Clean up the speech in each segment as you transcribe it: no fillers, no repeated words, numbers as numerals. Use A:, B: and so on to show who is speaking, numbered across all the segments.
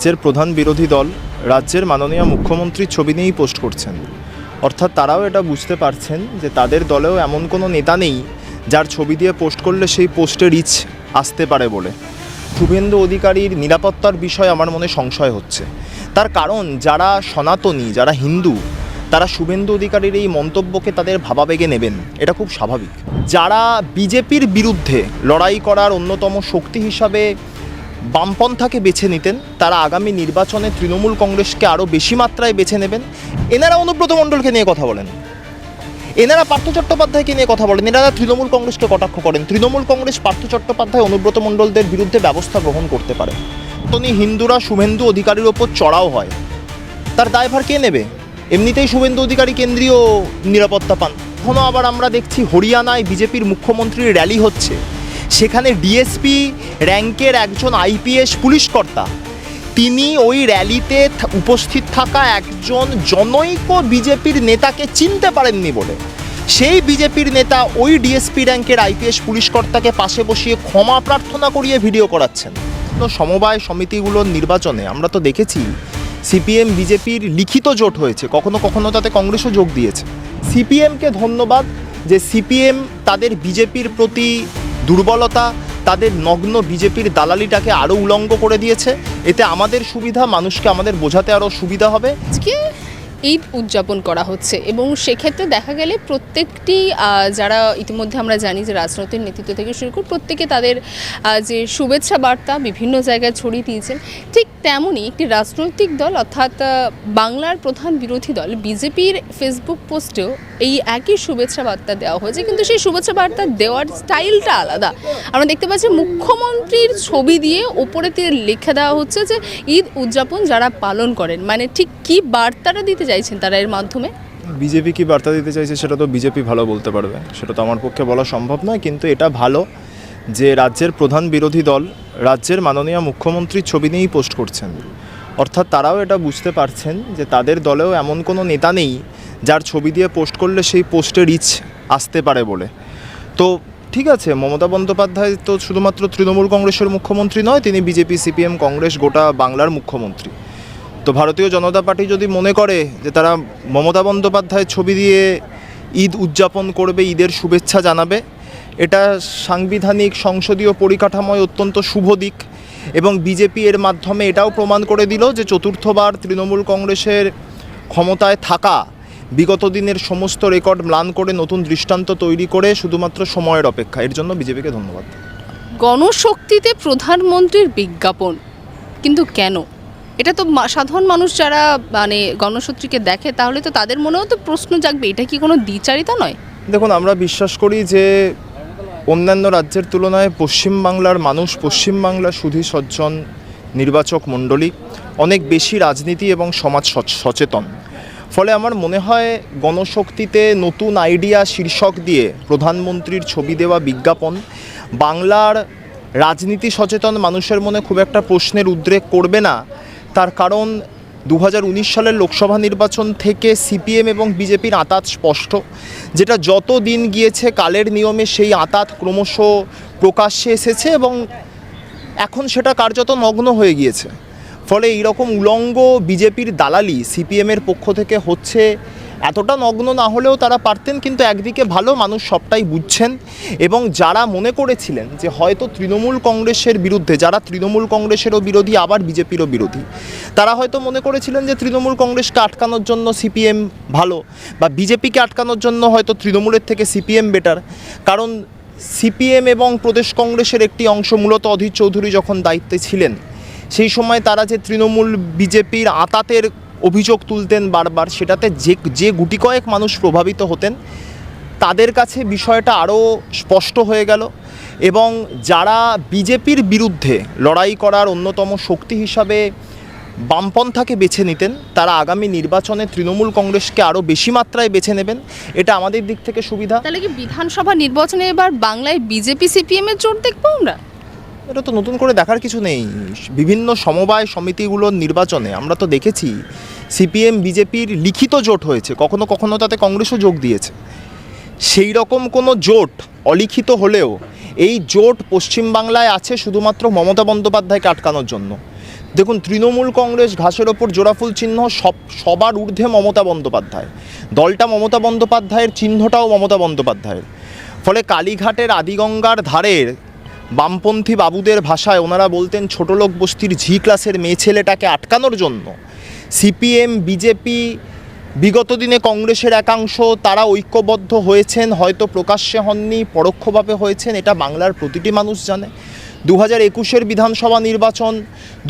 A: রাজ্যের প্রধান বিরোধী দল রাজ্যের মাননীয় মুখ্যমন্ত্রীর ছবি নিয়েই পোস্ট করছেন। অর্থাৎ তারাও এটা বুঝতে পারছেন যে তাদের দলেও এমন কোনো নেতা নেই যার ছবি দিয়ে পোস্ট করলে সেই পোস্টে রিচ আসতে পারে বলে। শুভেন্দু অধিকারীর নিরাপত্তার বিষয়ে আমার মনে সংশয় হচ্ছে। তার কারণ যারা সনাতনী, যারা হিন্দু, তারা শুভেন্দু অধিকারীর এই মন্তব্যকে তাদের ভাবাবেগে নেবেন, এটা খুব স্বাভাবিক। যারা বিজেপির বিরুদ্ধে লড়াই করার অন্যতম শক্তি হিসাবে বামপন্থাকে বেছে নিতেন, তারা আগামী নির্বাচনে তৃণমূল কংগ্রেসকে আরও বেশি মাত্রায় বেছে নেবেন। এনারা অনুব্রত মণ্ডলকে নিয়ে কথা বলেন, এনারা পার্থ চট্টোপাধ্যায়কে নিয়ে কথা বলেন, এনারা তৃণমূল কংগ্রেসকে কটাক্ষ করেন। তৃণমূল কংগ্রেস পার্থ চট্টোপাধ্যায়, অনুব্রত মণ্ডলদের বিরুদ্ধে ব্যবস্থা গ্রহণ করতে পারে। তনি হিন্দুরা শুভেন্দু অধিকারীর ওপর চড়াও হয়, তার দায়ভার কে নেবে? এমনিতেই শুভেন্দু অধিকারী কেন্দ্রীয় নিরাপত্তা পান। এখনও আবার আমরা দেখছি হরিয়ানায় বিজেপির মুখ্যমন্ত্রীর র্যালি হচ্ছে, সেখানে ডিএসপি র্যাঙ্কের একজন আইপিএস পুলিশ কর্তা, তিনি ওই র্যালিতে উপস্থিত থাকা একজন জনৈক বিজেপির নেতাকে চিনতে পারেননি বলে সেই বিজেপির নেতা ওই ডিএসপি র্যাঙ্কের আইপিএস পুলিশ কর্তাকে পাশে বসিয়ে ক্ষমা প্রার্থনা করিয়ে ভিডিও করাচ্ছেন। তো সমবায় সমিতিগুলোর নির্বাচনে আমরা তো দেখেছি সিপিএম বিজেপির লিখিত জোট হয়েছে, কখনো কখনো তাতে কংগ্রেসও যোগ দিয়েছে। সিপিএমকে ধন্যবাদ যে সিপিএম তাদের বিজেপির প্রতি দুর্বলতা, তাদের নগ্ন বিজেপির দালালিটাকে আরও উলঙ্গ করে দিয়েছে। এতে আমাদের সুবিধা, মানুষকে আমাদের বোঝাতে আরও সুবিধা হবে।
B: আজকে ঈদ উদযাপন করা হচ্ছে এবং সেক্ষেত্রে দেখা গেলে প্রত্যেকটি যারা ইতিমধ্যে আমরা জানি যে রাজনৈতিক নেতৃত্ব থেকে শুরু করে প্রত্যেকে তাদের যে শুভেচ্ছা বার্তা বিভিন্ন জায়গায় ছড়িয়ে দিয়েছেন, ঠিক তেমনই একটি রাজনৈতিক দল অর্থাৎ বাংলার প্রধান বিরোধী দল বিজেপির ফেসবুক পোস্টেও এই একই শুভেচ্ছা বার্তা দেওয়া হয়েছে, কিন্তু সেই শুভেচ্ছা বার্তা দেওয়ার স্টাইলটা আলাদা। আমরা দেখতে পাচ্ছি মুখ্যমন্ত্রীর ছবি দিয়ে ওপরে লিখে দেওয়া হচ্ছে যে ঈদ উদযাপন যারা পালন করেন, মানে ঠিক কী বার্তাটা দিতে চাইছেন তারা এর মাধ্যমে?
A: বিজেপি কি বার্তা দিতে চাইছে সেটা তো বিজেপি ভালো বলতে পারবে, সেটা তো আমার পক্ষে বলা সম্ভব নয়। কিন্তু এটা ভালো যে রাজ্যের প্রধান বিরোধী দল রাজ্যের মাননীয় মুখ্যমন্ত্রীর ছবি নিয়েই পোস্ট করছেন। অর্থাৎ তারাও এটা বুঝতে পারছেন যে তাদের দলেও এমন কোনো নেতা নেই যার ছবি দিয়ে পোস্ট করলে সেই পোস্টে রিচ আসতে পারে বলে। তো ঠিক আছে, মমতা বন্দ্যোপাধ্যায় তো শুধুমাত্র তৃণমূল কংগ্রেসের মুখ্যমন্ত্রী নয়, তিনি বিজেপি, সিপিএম, কংগ্রেস গোটা বাংলার মুখ্যমন্ত্রী। তো ভারতীয় জনতা পার্টি যদি মনে করে যে তারা মমতা বন্দ্যোপাধ্যায়ের ছবি দিয়ে ঈদ উদযাপন করবে, ঈদের শুভেচ্ছা জানাবে, এটা সাংবিধানিক সংসদীয় পরিকাঠামোয় অত্যন্ত শুভ দিক। এবং বিজেপি এর মাধ্যমে এটাও প্রমাণ করে দিল যে চতুর্থবার তৃণমূল কংগ্রেসের ক্ষমতায় থাকা বিগত দিনের সমস্ত রেকর্ড ম্লান করে নতুন দৃষ্টান্ত তৈরি করে শুধুমাত্র সময়ের অপেক্ষা। এর জন্য বিজেপিকে ধন্যবাদ।
B: গণশক্তিতে প্রধানমন্ত্রীর বিজ্ঞাপন, কিন্তু কেন? এটা তো সাধারণ মানুষ যারা মানে গণশক্তিকে দেখে তাহলে তো তাদের মনেও তো প্রশ্ন জাগবে, এটা কি কোনো দ্বিচারিতা নয়?
A: দেখুন, আমরা বিশ্বাস করি যে অন্যান্য রাজ্যের তুলনায় পশ্চিমবাংলার মানুষ, পশ্চিমবাংলার সুধী সজ্জন নির্বাচক মণ্ডলী অনেক বেশি রাজনীতি এবং সমাজ সচেতন। ফলে আমার মনে হয় গণশক্তিতে নতুন আইডিয়া শীর্ষক দিয়ে প্রধানমন্ত্রীর ছবি দেওয়া বিজ্ঞাপন বাংলার রাজনীতি সচেতন মানুষের মনে খুব একটা প্রশ্নের উদ্রেক করবে না। তার কারণ 2019 সালের লোকসভা নির্বাচন থেকে সিপিএম এবং বিজেপির আঁতাত স্পষ্ট, যেটা যত দিন গিয়েছে কালের নিয়মে সেই আঁতাত ক্রমশ প্রকাশ্যে এসেছে এবং এখন সেটা কার্যত নগ্ন হয়ে গিয়েছে। ফলে এইরকম উলঙ্গ বিজেপির দালালি সিপিএমের পক্ষ থেকে হচ্ছে, এতটা নগ্ন না হলেও তারা পারতেন। কিন্তু একদিকে ভালো, মানুষ সবটাই বুঝছেন এবং যারা মনে করেছিলেন যে হয়তো তৃণমূল কংগ্রেসের বিরুদ্ধে, যারা তৃণমূল কংগ্রেসেরও বিরোধী আবার বিজেপিরও বিরোধী, তারা হয়তো মনে করেছিলেন যে তৃণমূল কংগ্রেসকে আটকানোর জন্য সিপিএম ভালো বা বিজেপিকে আটকানোর জন্য হয়তো তৃণমূলের থেকে সিপিএম বেটার। কারণ সিপিএম এবং প্রদেশ কংগ্রেসের একটি অংশ, মূলত অধীর চৌধুরী যখন দায়িত্বে ছিলেন সেই সময় তারা যে তৃণমূল বিজেপির আঁতাতের অভিযোগ তুলতেন বারবার, সেটাতে যে গুটি কয়েক মানুষ প্রভাবিত হতেন তাদের কাছে বিষয়টা আরও স্পষ্ট হয়ে গেল। এবং যারা বিজেপির বিরুদ্ধে লড়াই করার অন্যতম শক্তি হিসাবে বামপন্থাকে বেছে নিতেন, তারা আগামী নির্বাচনে তৃণমূল কংগ্রেসকে আরও বেশি মাত্রায় বেছে নেবেন। এটা আমাদের দিক থেকে সুবিধা।
B: তাহলে কি বিধানসভা নির্বাচনে এবার বাংলায় বিজেপি সিপিএমের জোট দেখবো আমরা?
A: এটা তো নতুন করে দেখার কিছু নেই। বিভিন্ন সমবায় সমিতিগুলোর নির্বাচনে আমরা তো দেখেছি সিপিএম বিজেপির লিখিত জোট হয়েছে, কখনো কখনো তাতে কংগ্রেসও যোগ দিয়েছে। সেই রকম কোনো জোট অলিখিত হলেও এই জোট পশ্চিমবাংলায় আছে শুধুমাত্র মমতা বন্দ্যোপাধ্যায়কে আটকানোর জন্য। দেখুন, তৃণমূল কংগ্রেস ঘাসের ওপর জোড়াফুল চিহ্ন, সবার ঊর্ধ্বে মমতা বন্দ্যোপাধ্যায়। দলটা মমতা বন্দ্যোপাধ্যায়ের, চিহ্নটাও মমতা বন্দ্যোপাধ্যায়ের। ফলে কালীঘাটের আদিগঙ্গার ধারের বামপন্থী বাবুদের ভাষায় ওনারা বলতেন ছোটলোক বস্তির ঝি ক্লাসের মেয়ে ছেলেটাকে আটকানোর জন্য সিপিএম, বিজেপি, বিগত দিনে কংগ্রেসের একাংশ তারা ঐক্যবদ্ধ হয়েছেন, হয়তো প্রকাশ্যে হননি, পরোক্ষভাবে হয়েছেন, এটা বাংলার প্রতিটি মানুষ জানে। 2021-এর বিধানসভা নির্বাচন,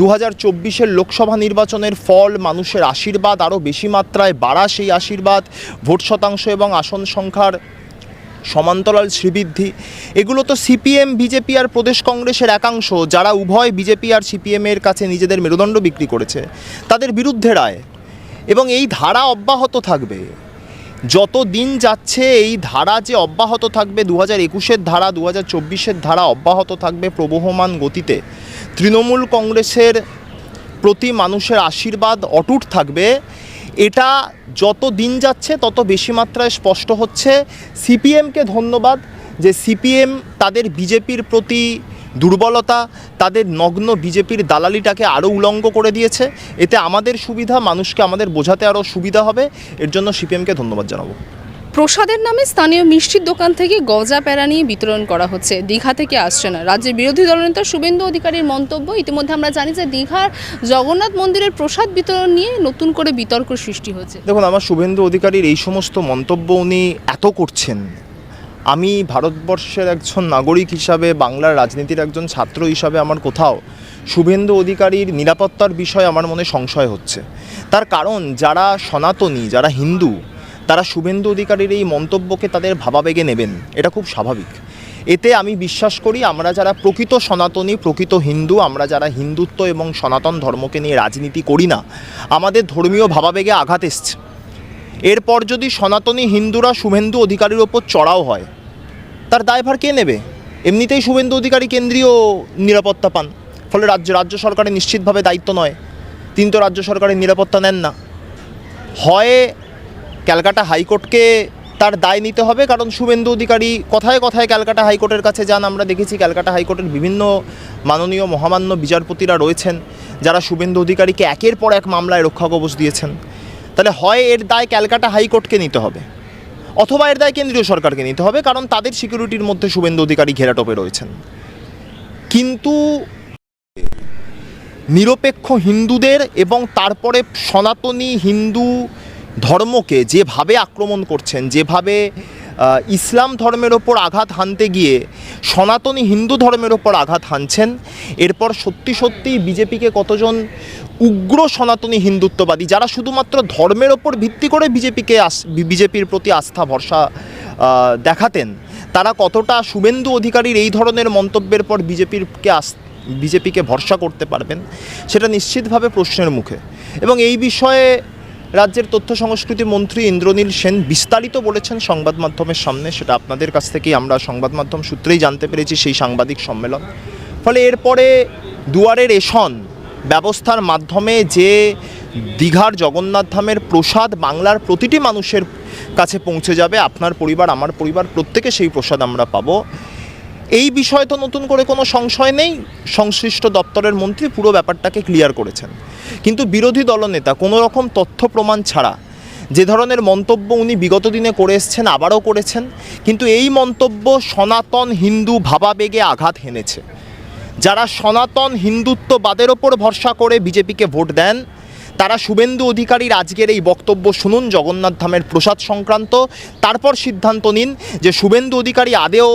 A: 2024-এর লোকসভা নির্বাচনের ফল, মানুষের আশীর্বাদ আরও বেশি মাত্রায় বাড়া, সেই আশীর্বাদ, ভোট শতাংশ এবং আসন সংখ্যার সমান্তরাল শ্রীবৃদ্ধি, এগুলো তো সিপিএম, বিজেপি আর প্রদেশ কংগ্রেসের একাংশ, যারা উভয় বিজেপি আর সিপিএমের কাছে নিজেদের মেরুদণ্ড বিক্রি করেছে, তাদের বিরুদ্ধে রায়। এবং এই ধারা অব্যাহত থাকবে যত দিন যাচ্ছে, এই ধারা যে অব্যাহত থাকবে, 2021-এর ধারা, 2024-এর ধারা অব্যাহত থাকবে প্রবহমান গতিতে। তৃণমূল কংগ্রেসের প্রতি মানুষের আশীর্বাদ অটুট থাকবে, এটা যত দিন যাচ্ছে তত বেশি মাত্রায় স্পষ্ট হচ্ছে। সিপিএমকে ধন্যবাদ যে সিপিএম তাদের বিজেপির প্রতি দুর্বলতা, তাদের নগ্ন বিজেপির দালালিটাকে আরও উলঙ্গ করে দিয়েছে। এতে আমাদের সুবিধা, মানুষকে আমাদের বোঝাতে আরও সুবিধা হবে, এর জন্য সিপিএমকে ধন্যবাদ জানাবো।
B: প্রসাদের নামে স্থানীয় মিষ্টির দোকান থেকে গজা প্যারা নিয়ে বিতরণ করা হচ্ছে, দীঘা থেকে আসছে না। রাজ্যের বিরোধী দলনেতা শুভেন্দু অধিকারীর মন্তব্য। ইতিমধ্যে আমরা জানি যে দীঘার জগন্নাথ মন্দিরের প্রসাদ বিতরণ নিয়ে নতুন করে বিতর্ক সৃষ্টি হচ্ছে।
A: দেখুন, আমার শুভেন্দু অধিকারীর এই সমস্ত মন্তব্য উনি এত করছেন, আমি ভারতবর্ষের একজন নাগরিক হিসাবে, বাংলার রাজনীতির একজন ছাত্র হিসাবে আমার কোথাও শুভেন্দু অধিকারীর নিরাপত্তার বিষয়ে আমার মনে সংশয় হচ্ছে। তার কারণ, যারা সনাতনী, যারা হিন্দু, তারা শুভেন্দু অধিকারীর এই মন্তব্যকে তাদের ভাবাবেগে নেবেন, এটা খুব স্বাভাবিক। এতে আমি বিশ্বাস করি, আমরা যারা প্রকৃত সনাতনী, প্রকৃত হিন্দু, আমরা যারা হিন্দুত্ব এবং সনাতন ধর্মকে নিয়ে রাজনীতি করি না, আমাদের ধর্মীয় ভাবাবেগে আঘাত এসছে। এরপর যদি সনাতনী হিন্দুরা শুভেন্দু অধিকারীর ওপর চড়াও হয়, তার দায়ভার কে নেবে? এমনিতেই শুভেন্দু অধিকারী কেন্দ্রীয় নিরাপত্তা পান, ফলে রাজ্য সরকারের নিশ্চিতভাবে দায়িত্ব নয়। তিনি তো রাজ্য সরকারের নিরাপত্তা নেন না। হয় ক্যালকাটা হাইকোর্টকে তার দায় নিতে হবে, কারণ শুভেন্দু অধিকারী কথায় কথায় ক্যালকাটা হাইকোর্টের কাছে যান। আমরা দেখেছি ক্যালকাটা হাইকোর্টের বিভিন্ন মাননীয় মহামান্য বিচারপতিরা রয়েছেন যারা শুভেন্দু অধিকারীকে একের পর এক মামলায় রক্ষা কবচ দিয়েছেন। তাহলে হয় এর দায় ক্যালকাটা হাইকোর্টকে নিতে হবে, অথবা এর দায় কেন্দ্রীয় সরকারকে নিতে হবে, কারণ তাদের সিকিউরিটির মধ্যে শুভেন্দু অধিকারী ঘেরাটোপে রয়েছেন। কিন্তু নিরপেক্ষ হিন্দুদের এবং তারপরে সনাতনী হিন্দু ধর্মকে যেভাবে আক্রমণ করছেন, যেভাবে ইসলাম ধর্মের ওপর আঘাত হানতে গিয়ে সনাতনী হিন্দু ধর্মের ওপর আঘাত হানছেন, এরপর সত্যি সত্যিই বিজেপিকে কতজন উগ্র সনাতনী হিন্দুত্ববাদী, যারা শুধুমাত্র ধর্মের ওপর ভিত্তি করে বিজেপির প্রতি আস্থা ভরসা দেখাতেন, তারা কতটা শুভেন্দু অধিকারীর এই ধরনের মন্তব্যের পর বিজেপিকে ভরসা করতে পারবেন, সেটা নিশ্চিতভাবে প্রশ্নের মুখে। এবং এই বিষয়ে রাজ্যের তথ্য সংস্কৃতি মন্ত্রী ইন্দ্রনীল সেন বিস্তারিত বলেছেন সংবাদ মাধ্যমের সামনে, সেটা আপনাদের কাছ থেকেই আমরা সংবাদ মাধ্যম সূত্রেই জানতে পেরেছি, সেই সাংবাদিক সম্মেলন। ফলে এরপরে দুয়ারে রেশন ব্যবস্থার মাধ্যমে যে দীঘার জগন্নাথ ধামের প্রসাদ বাংলার প্রতিটি মানুষের কাছে পৌঁছে যাবে, আপনার পরিবার, আমার পরিবার, প্রত্যেকে সেই প্রসাদ আমরা পাবো, এই বিষয়ে তো নতুন করে কোনো সংশয় নেই। সংশ্লিষ্ট দপ্তরের মন্ত্রী পুরো ব্যাপারটাকে ক্লিয়ার করেছেন। কিন্তু বিরোধী দলনেতা কোনো রকম তথ্য প্রমাণ ছাড়া যে ধরনের মন্তব্য উনি বিগত দিনে করে এসছেন, আবারও করেছেন, কিন্তু এই মন্তব্য সনাতন হিন্দু ভাবাবেগে আঘাত হেনেছে। যারা সনাতন হিন্দুত্ববাদের ওপর ভরসা করে বিজেপিকে ভোট দেন, তারা শুভেন্দু অধিকারীর আজকের এই বক্তব্য শুনুন জগন্নাথ ধামের প্রসাদ সংক্রান্ত, তারপর সিদ্ধান্ত নিন যে শুভেন্দু অধিকারী আদেও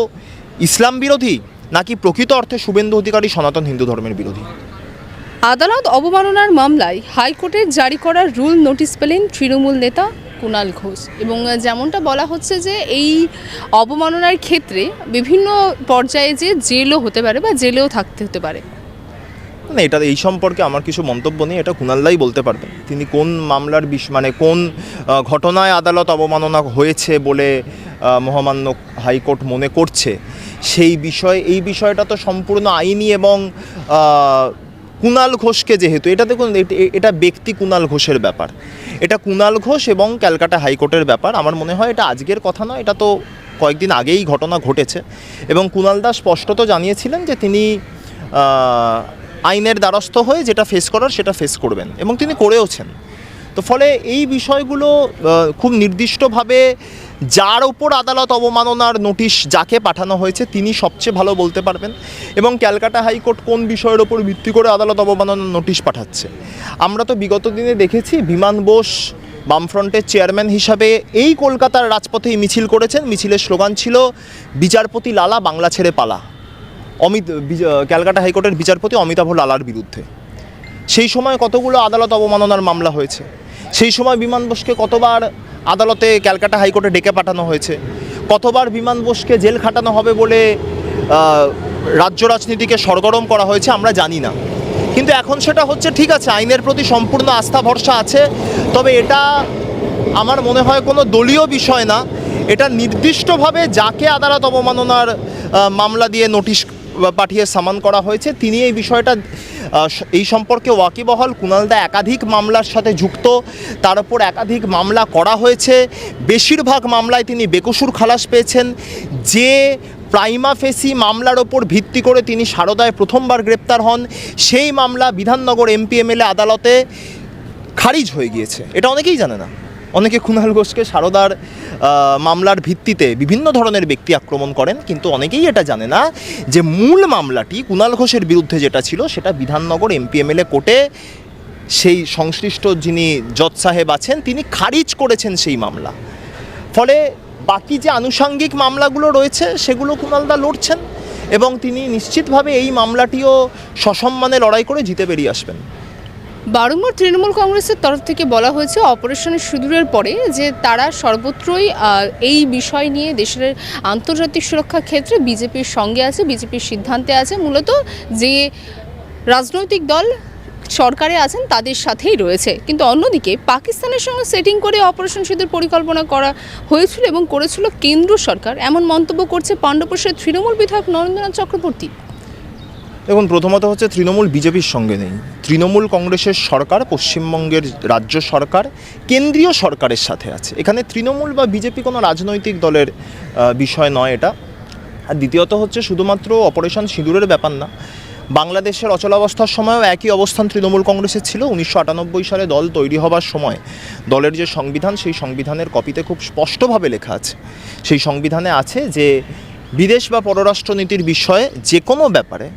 A: ইসলাম বিরোধী, নাকি প্রকৃত অর্থে শুভেন্দু অধিকারী সনাতন হিন্দু ধর্মের বিরোধী।
B: আদালত অবমাননার মামলায় হাইকোর্টের জারি করা রুল নোটিশ পেলেন তৃণমূল নেতা কুণাল ঘোষ। এবং যেমনটা বলা হচ্ছে যে এই অবমাননার ক্ষেত্রে বিভিন্ন পর্যায়ে যে জেলও হতে পারে বা জেলেও থাকতে হতে পারে।
A: না, এটা এই সম্পর্কে আমার কিছু মন্তব্য নেই, এটা কুণালদাই বলতে পারবেন। তিনি কোন মামলার কোন ঘটনায় আদালত অবমাননা হয়েছে বলে মহামান্য হাইকোর্ট মনে করছে, এই বিষয়টা তো সম্পূর্ণ আইনি। এবং কুণাল ঘোষকে যেহেতু এটা দেখুন, এটা ব্যক্তি কুণাল ঘোষের ব্যাপার, এটা কুণাল ঘোষ এবং ক্যালকাটা হাইকোর্টের ব্যাপার। আমার মনে হয় এটা আজকের কথা নয়, এটা তো কয়েকদিন আগেই ঘটনা ঘটেছে। এবং কুণাল দাস স্পষ্টত জানিয়েছিলেন যে তিনি আইনের দ্বারস্থ হয়ে যেটা ফেস করার সেটা ফেস করবেন, এবং তিনি করেওছেন। তো ফলে এই বিষয়গুলো খুব নির্দিষ্টভাবে যার ওপর আদালত অবমাননার নোটিশ যাকে পাঠানো হয়েছে তিনি সবচেয়ে ভালো বলতে পারবেন, এবং ক্যালকাটা হাইকোর্ট কোন বিষয়ের ওপর ভিত্তি করে আদালত অবমাননার নোটিশ পাঠাচ্ছে। আমরা তো বিগত দিনে দেখেছি বিমান বোস বামফ্রন্টের চেয়ারম্যান হিসাবে এই কলকাতার রাজপথেই মিছিল করেছেন। মিছিলের স্লোগান ছিল বিচারপতি লালা বাংলা ছেড়ে পালা, ক্যালকাটা হাইকোর্টের বিচারপতি অমিতাভ লালার বিরুদ্ধে। সেই সময় কতগুলো আদালত অবমাননার মামলা হয়েছে, সেই সময় বিমান বোসকে কতবার আদালতে ক্যালকাটা হাইকোর্টে ডেকে পাঠানো হয়েছে, কতবার বিমান বোসকে জেল খাটানো হবে বলে রাজ্য রাজনীতিকে সরগরম করা হয়েছে আমরা জানি না। কিন্তু এখন সেটা হচ্ছে, ঠিক আছে, আইনের প্রতি সম্পূর্ণ আস্থা ভরসা আছে, তবে এটা আমার মনে হয় কোনো দলীয় বিষয় না। এটা নির্দিষ্টভাবে যাকে আদালত অবমাননার মামলা দিয়ে নোটিশ পাঠিয়ে সামান করা হয়েছে তিনি এই বিষয়টা এই সম্পর্কে ওয়াকিবহাল। কুণালদা একাধিক মামলার সাথে যুক্ত, তার উপর একাধিক মামলা করা হয়েছে, বেশিরভাগ মামলায় তিনি বেকসুর খালাস পেয়েছেন। যে প্রাইমা ফেসি মামলার ওপর ভিত্তি করে তিনি সারদায় প্রথমবার গ্রেপ্তার হন, সেই মামলা বিধাননগর এমপি এমএলএ আদালতে খারিজ হয়ে গিয়েছে। এটা অনেকেই জানে না। অনেকে কুণাল ঘোষকে সারদার মামলার ভিত্তিতে বিভিন্ন ধরনের ব্যক্তি আক্রমণ করেন, কিন্তু অনেকেই এটা জানে না যে মূল মামলাটি কুণাল ঘোষের বিরুদ্ধে যেটা ছিল সেটা বিধাননগর এমপি এমএলএ কোর্টে সেই সংশ্লিষ্ট যিনি জজ সাহেব আছেন তিনি খারিজ করেছেন সেই মামলা। ফলে বাকি যে আনুষাঙ্গিক মামলাগুলো রয়েছে সেগুলো কুণালদা লড়ছেন, এবং তিনি নিশ্চিতভাবে এই মামলাটিও সসম্মানে লড়াই করে জিতে বেরিয়ে আসবেন।
B: বারংবার তৃণমূল কংগ্রেসের তরফ থেকে বলা হয়েছে অপারেশন সিঁদুরের পরে যে তারা সর্বত্রই এই বিষয় নিয়ে দেশের আন্তর্জাতিক সুরক্ষার ক্ষেত্রে বিজেপির সঙ্গে আছে, বিজেপির সিদ্ধান্তে আছে, মূলত যে রাজনৈতিক দল সরকারে আছেন তাদের সাথেই রয়েছে। কিন্তু অন্যদিকে পাকিস্তানের সঙ্গে সেটিং করে অপারেশন সিঁদুর পরিকল্পনা করা হয়েছিল এবং করেছিল কেন্দ্র সরকার, এমন মন্তব্য করছে পাণ্ডবপুরের তৃণমূল বিধায়ক নরেন্দ্রনাথ চক্রবর্তী।
A: দেখুন, প্রথমত হচ্ছে তৃণমূল বিজেপির সঙ্গে নেই। তৃণমূল কংগ্রেসের সরকার পশ্চিমবঙ্গের রাজ্য সরকার কেন্দ্রীয় সরকারের সাথে আছে। এখানে তৃণমূল বা বিজেপি কোনো রাজনৈতিক দলের বিষয় নয় এটা। আর দ্বিতীয়ত হচ্ছে শুধুমাত্র অপারেশন সিঁদুরের ব্যাপার না, বাংলাদেশের অচলাবস্থার সময়ও একই অবস্থান তৃণমূল কংগ্রেসের ছিল। 1998 সালে দল তৈরি হবার সময় দলের যে সংবিধান, সেই সংবিধানের কপিতে খুব স্পষ্টভাবে লেখা আছে, সেই সংবিধানে আছে যে বিদেশ বা পররাষ্ট্রনীতির বিষয়ে যে কোনো ব্যাপারে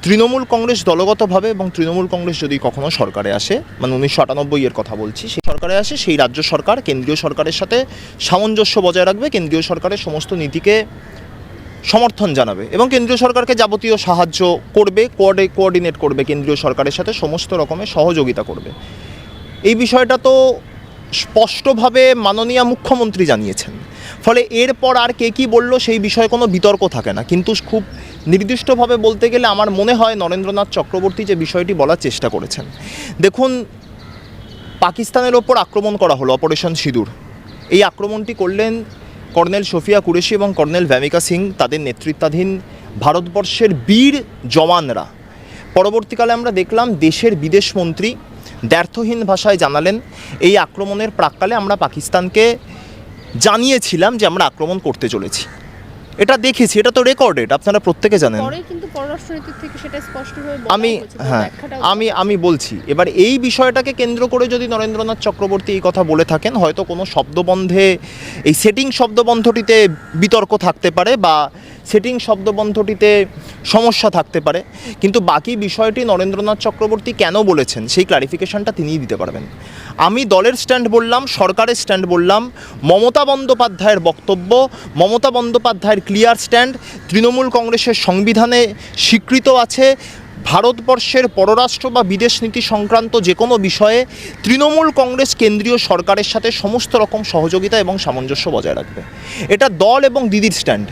A: তৃণমূল কংগ্রেস দলগতভাবে, এবং তৃণমূল কংগ্রেস যদি কখনো সরকারে আসে, মানে 1998 কথা বলছি, সেই সরকারে আসে, সেই রাজ্য সরকার কেন্দ্রীয় সরকারের সাথে সামঞ্জস্য বজায় রাখবে, কেন্দ্রীয় সরকারের সমস্ত নীতিকে সমর্থন জানাবে এবং কেন্দ্রীয় সরকারকে যাবতীয় সাহায্য করবে, কোঅর্ডিনেট করবে, কেন্দ্রীয় সরকারের সাথে সমস্ত রকমের সহযোগিতা করবে। এই বিষয়টা তো স্পষ্টভাবে মাননীয় মুখ্যমন্ত্রী জানিয়েছেন। ফলে এরপর আর কে কী বলল সেই বিষয়ে কোনো বিতর্ক থাকে না। কিন্তু খুব নির্দিষ্টভাবে বলতে গেলে আমার মনে হয় নরেন্দ্রনাথ চক্রবর্তী যে বিষয়টি বলার চেষ্টা করেছেন, দেখুন, পাকিস্তানের ওপর আক্রমণ করা হলো অপারেশন সিঁদুর। এই আক্রমণটি করলেন কর্নেল শফিয়া কুরেশি এবং কর্নেল ভ্যামিকা সিং, তাদের নেতৃত্বাধীন ভারতবর্ষের বীর জওয়ানরা। পরবর্তীকালে আমরা দেখলাম দেশের বিদেশমন্ত্রী দ্ব্যর্থহীন ভাষায় জানালেন এই আক্রমণের প্রাক্কালে আমরা পাকিস্তানকে জানিয়েছিলাম যে আমরা আক্রমণ করতে চলেছি। এটা দেখেছি, এটা তো রেকর্ডেড, আপনারা প্রত্যেকে জানেন। আমি বলছি, এবার এই বিষয়টাকে কেন্দ্র করে যদি নরেন্দ্রনাথ চক্রবর্তী এই কথা বলে থাকেন, হয়তো কোনো শব্দবন্ধে, এই সেটিং শব্দবন্ধটিতে বিতর্ক থাকতে পারে বা সেটিং শব্দবন্ধটিতে সমস্যা থাকতে পারে, কিন্তু বাকি বিষয়টি নরেন্দ্রনাথ চক্রবর্তী কেন বলেছেন সেই ক্লারিফিকেশনটা তিনিই দিতে পারবেন। আমি দলের স্ট্যান্ড বললাম, সরকারের স্ট্যান্ড বললাম, মমতা বন্দ্যোপাধ্যায়ের বক্তব্য, মমতা বন্দ্যোপাধ্যায়ের ক্লিয়ার স্ট্যান্ড, তৃণমূল কংগ্রেসের সংবিধানে স্বীকৃত আছে ভারতবর্ষের পররাষ্ট্র বা বিদেশ নীতি সংক্রান্ত যে কোনো বিষয়ে তৃণমূল কংগ্রেস কেন্দ্রীয় সরকারের সাথে সমস্ত রকম সহযোগিতা এবং সামঞ্জস্য বজায় রাখবে। এটা দল এবং দিদির স্ট্যান্ড।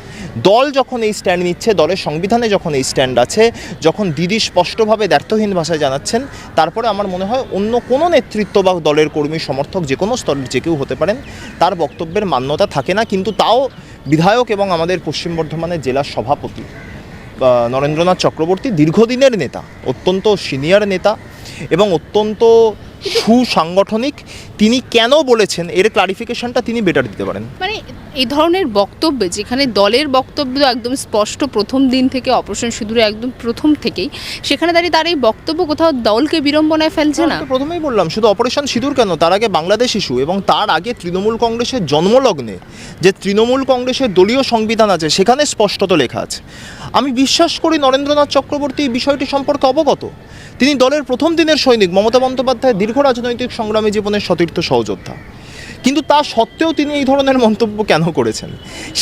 A: দল যখন এই স্ট্যান্ড নিচ্ছে, দলের সংবিধানে যখন এই স্ট্যান্ড আছে, যখন দিদি স্পষ্টভাবে দ্ব্যর্থহীন ভাষায় জানাচ্ছেন, তারপরে আমার মনে হয় অন্য কোনো নেতৃত্ব বা দলের কর্মী সমর্থক যে কোনো স্তরের যে কেউ হতে পারেন, তার বক্তব্যের মান্যতা থাকে না। কিন্তু তাও বিধায়ক এবং আমাদের পশ্চিম বর্ধমানের জেলার সভাপতি নরেন্দ্রনাথ চক্রবর্তী দীর্ঘদিনের নেতা, অত্যন্ত সিনিয়র নেতা এবং অত্যন্ত সুসাংগঠনিক, তিনি কেন বলেছেন এর ক্লারিফিকেশনটা তিনি বেটার দিতে পারেন।
B: মানে এই ধরনের বক্তব্যে যেখানে দলের বক্তব্য একদম স্পষ্ট প্রথম দিন থেকে, অপারেশন সিঁদুরে একদম প্রথম থেকেই, সেখানে দাঁড়িয়ে তার এই বক্তব্য কোথাও দলকে বিড়ম্বনায় ফেলছে না?
A: তো প্রথমেই বললাম, শুধু অপারেশন সিঁদুর কেন, তার আগে বাংলাদেশ ইস্যু এবং তার আগে তৃণমূল কংগ্রেসের জন্মলগ্নে যে তৃণমূল কংগ্রেসের দলীয় সংবিধান আছে সেখানে স্পষ্টত লেখা আছে। আমি বিশ্বাস করি নরেন্দ্রনাথ চক্রবর্তী এই বিষয়টি সম্পর্কে অবগত। তিনি দলের প্রথম দিনের সৈনিক, মমতা বন্দ্যোপাধ্যায়ের দীর্ঘ রাজনৈতিক সংগ্রামী জীবনের সতীর্থ সহযোদ্ধা। কিন্তু তা সত্ত্বেও তিনি এই ধরনের মন্তব্য কেন করেছেন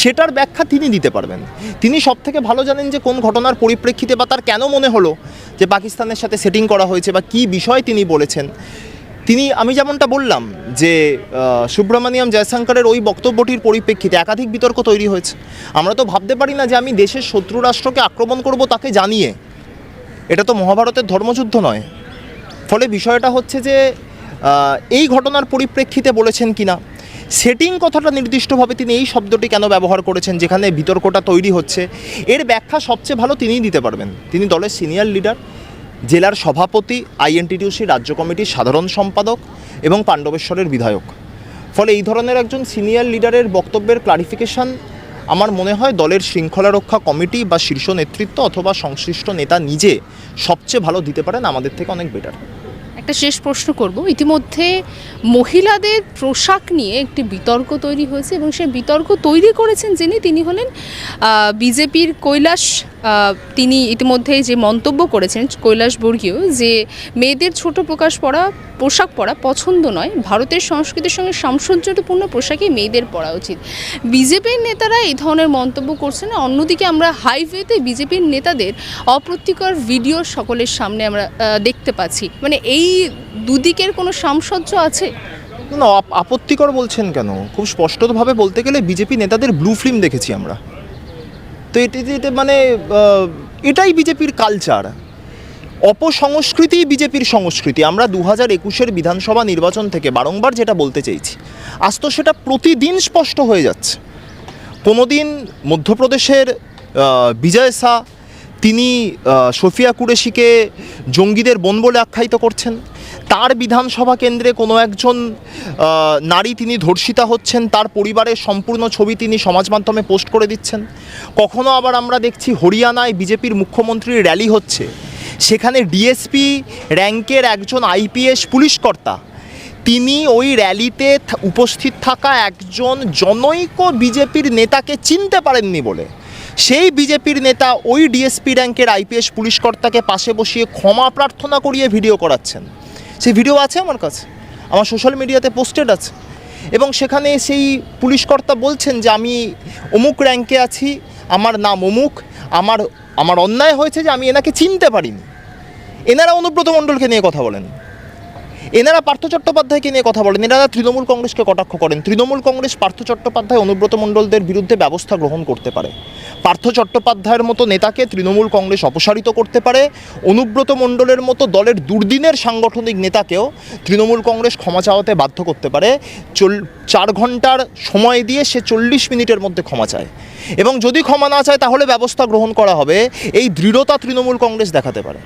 A: সেটার ব্যাখ্যা তিনি দিতে পারবেন। তিনি সবথেকে ভালো জানেন যে কোন ঘটনার পরিপ্রেক্ষিতে বা তার কেন মনে হলো যে পাকিস্তানের সাথে সেটিং করা হয়েছে বা কী বিষয় তিনি বলেছেন। আমি যেমনটা বললাম যে সুব্রমণিয়াম জয়শঙ্করের ওই বক্তব্যটির পরিপ্রেক্ষিতে একাধিক বিতর্ক তৈরি হয়েছে। আমরা তো ভাবতে পারি না যে আমি দেশের শত্রু রাষ্ট্রকে আক্রমণ করব তাকে জানিয়ে। এটা তো মহাভারতের ধর্মযুদ্ধ নয়। ফলে বিষয়টা হচ্ছে যে এই ঘটনার পরিপ্রেক্ষিতে বলেছেন কিনা, সেটিং কথাটা নির্দিষ্টভাবে তিনি এই শব্দটি কেন ব্যবহার করেছেন যেখানে বিতর্কটা তৈরি হচ্ছে, এর ব্যাখ্যা সবচেয়ে ভালো তিনিই দিতে পারবেন। তিনি দলের সিনিয়র লিডার, জেলার সভাপতি, আইএনটিটিউসি রাজ্য কমিটির সাধারণ সম্পাদক এবং পাণ্ডবেশ্বরের বিধায়ক। ফলে এই ধরনের একজন সিনিয়র লিডারের বক্তব্যের ক্লারিফিকেশন আমার মনে হয় দলের শৃঙ্খলা রক্ষা কমিটি বা শীর্ষ নেতৃত্ব অথবা সংশ্লিষ্ট নেতা নিজে সবচেয়ে ভালো দিতে পারেন, আমাদের থেকে অনেক বেটার।
B: একটা শেষ প্রশ্ন করব। ইতিমধ্যে মহিলাদের পোশাক নিয়ে একটি বিতর্ক তৈরি হয়েছে এবং সেই বিতর্ক তৈরি করেছেন তিনি হলেন বিজেপির কৈলাস। তিনি ইতিমধ্যে যে মন্তব্য করেছেন কৈলাসবর্গীয়, যে মেয়েদের ছোট পোশাক পরা পছন্দ নয়, ভারতের সংস্কৃতির সঙ্গে সামঞ্জস্যপূর্ণ পোশাকই মেয়েদের পরা উচিত। বিজেপির নেতারা এই ধরনের মন্তব্য করছেন। অন্যদিকে আমরা হাইওয়েতে বিজেপির নেতাদের অপ্রীতিকর ভিডিও সকলের সামনে আমরা দেখতে পাচ্ছি। মানে এই দুদিকের কোনো সামঞ্জস্য আছে?
A: না, আপত্তিকর বলছেন কেন? খুব স্পষ্টভাবে বলতে গেলে বিজেপি নেতাদের ব্লু ফিল্ম দেখেছি আমরা। তো এটা মানে এটাই বিজেপির কালচার। অপসংস্কৃতি বিজেপির সংস্কৃতি। আমরা 2021-এর বিধানসভা নির্বাচন থেকে বারংবার যেটা বলতে চেয়েছি, আজ তো সেটা প্রতিদিন স্পষ্ট হয়ে যাচ্ছে। কোনোদিন মধ্যপ্রদেশের বিজয় শাহ তিনি সোফিয়া কুরেশিকে জঙ্গিদের বোন বলে আখ্যায়িত করছেন। তার বিধানসভা কেন্দ্রে কোনো একজন নারী তিনি ধর্ষিতা হচ্ছেন, তার পরিবারের সম্পূর্ণ ছবি তিনি সমাজ মাধ্যমে পোস্ট করে দিচ্ছেন। কখনো আবার আমরা দেখছি হরিয়ানায় বিজেপির মুখ্যমন্ত্রীর র্যালি হচ্ছে, সেখানে ডিএসপি র্যাঙ্কের একজন আইপিএস পুলিশকর্তা তিনি ওই র্যালিতে উপস্থিত থাকা একজন জনৈক বিজেপির নেতাকে চিনতে পারেননি বলে সেই বিজেপির নেতা ওই ডিএসপি র্যাঙ্কের আইপিএস পুলিশকর্তাকে পাশে বসিয়ে ক্ষমা প্রার্থনা করিয়ে ভিডিও করাচ্ছেন। সেই ভিডিও আছে আমার কাছে, আমার সোশ্যাল মিডিয়াতে পোস্টেড আছে। এবং সেখানে সেই পুলিশকর্তা বলছেন যে আমি অমুক র্যাঙ্কে আছি, আমার নাম অমুক, আমার অন্যায় হয়েছে যে আমি এনাকে চিনতে পারিনি। এনারা অনুব্রত মণ্ডলকে নিয়ে কথা বলেন, এনারা পার্থ চট্টোপাধ্যায়কে নিয়ে কথা বলেন, এনারা তৃণমূল কংগ্রেসকে কটাক্ষ করেন। তৃণমূল কংগ্রেস পার্থ চট্টোপাধ্যায়, অনুব্রত মণ্ডলদের বিরুদ্ধে ব্যবস্থা গ্রহণ করতে পারে। পার্থ চট্টোপাধ্যায়ের মতো নেতাকে তৃণমূল কংগ্রেস অপসারিত করতে পারে। অনুব্রত মণ্ডলের মতো দলের দুর্দিনের সাংগঠনিক নেতাকেও তৃণমূল কংগ্রেস ক্ষমা চাওয়াতে বাধ্য করতে পারে। 4 ঘন্টার সময় দিয়ে সে 40 মিনিটের মধ্যে ক্ষমা চায়, এবং যদি ক্ষমা না চায় তাহলে ব্যবস্থা গ্রহণ করা হবে। এই দৃঢ়তা তৃণমূল কংগ্রেস দেখাতে পারে।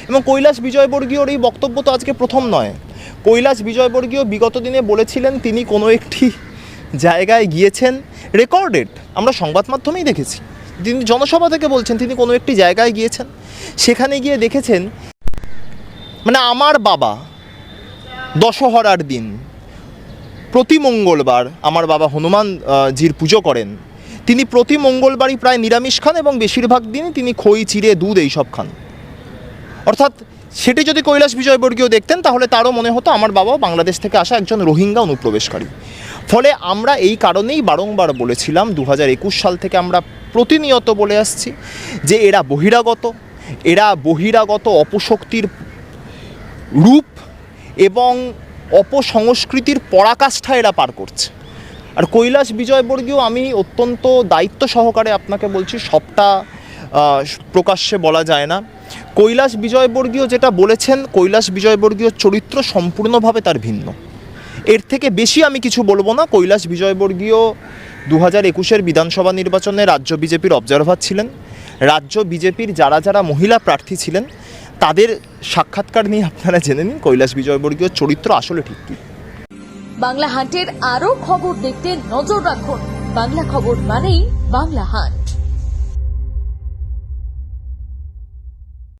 A: এবং কৈলাস বিজয়বর্গীয়র এই বক্তব্য তো আজকে প্রথম নয়। কৈলাস বিজয়বর্গীয় বিগত দিনে বলেছিলেন তিনি কোনো একটি জায়গায় গিয়েছেন, রেকর্ডেড, আমরা সংবাদ মাধ্যমেই দেখেছি। তিনি জনসভা থেকে বলছেন তিনি কোনো একটি জায়গায় গিয়েছেন, সেখানে গিয়ে দেখেছেন মানে আমার বাবা দশহরার দিন প্রতি মঙ্গলবার, আমার বাবা হনুমান জির পুজো করেন, তিনি প্রতি মঙ্গলবারই প্রায় নিরামিষ খান এবং বেশিরভাগ দিনই তিনি খই, চিড়ে, দুধ এইসব খান। অর্থাৎ সেটি যদি কৈলাস বিজয়বর্গীয় দেখতেন তাহলে তারও মনে হতো আমার বাবাও বাংলাদেশ থেকে আসা একজন রোহিঙ্গা অনুপ্রবেশকারী। ফলে আমরা এই কারণেই বারংবার বলেছিলাম, 2021 সাল থেকে আমরা প্রতিনিয়ত বলে আসছি যে এরা বহিরাগত অপশক্তির রূপ এবং অপসংস্কৃতির পরাকাষ্ঠা এরা পার করছে। আর কৈলাস বিজয়বর্গীয়, আমি অত্যন্ত দায়িত্ব সহকারে আপনাকে বলছি, সবটা প্রকাশ্যে বলা যায় না। কৈলাস বিজয়বর্গীয় যেটা বলেছেন, কৈলাস বিজয়বর্গীয় চরিত্র সম্পূর্ণভাবে তার ভিন্ন। এর থেকে বেশি আমি কিছু বলবো না। কৈলাস বিজয়বর্গীয় 2021-এর বিধানসভা নির্বাচনে রাজ্য বিজেপির অবজারভার ছিলেন। রাজ্য বিজেপির যারা মহিলা প্রার্থী ছিলেন তাদের সাক্ষাৎকার নিয়ে আপনারা জেনে নিন কৈলাস বিজয়বর্গীয় চরিত্র আসলে ঠিক কী।
C: বাংলা হান্টের আরও খবর দেখতে নজর রাখুন। বাংলা খবর মানেই বাংলা হান্ট।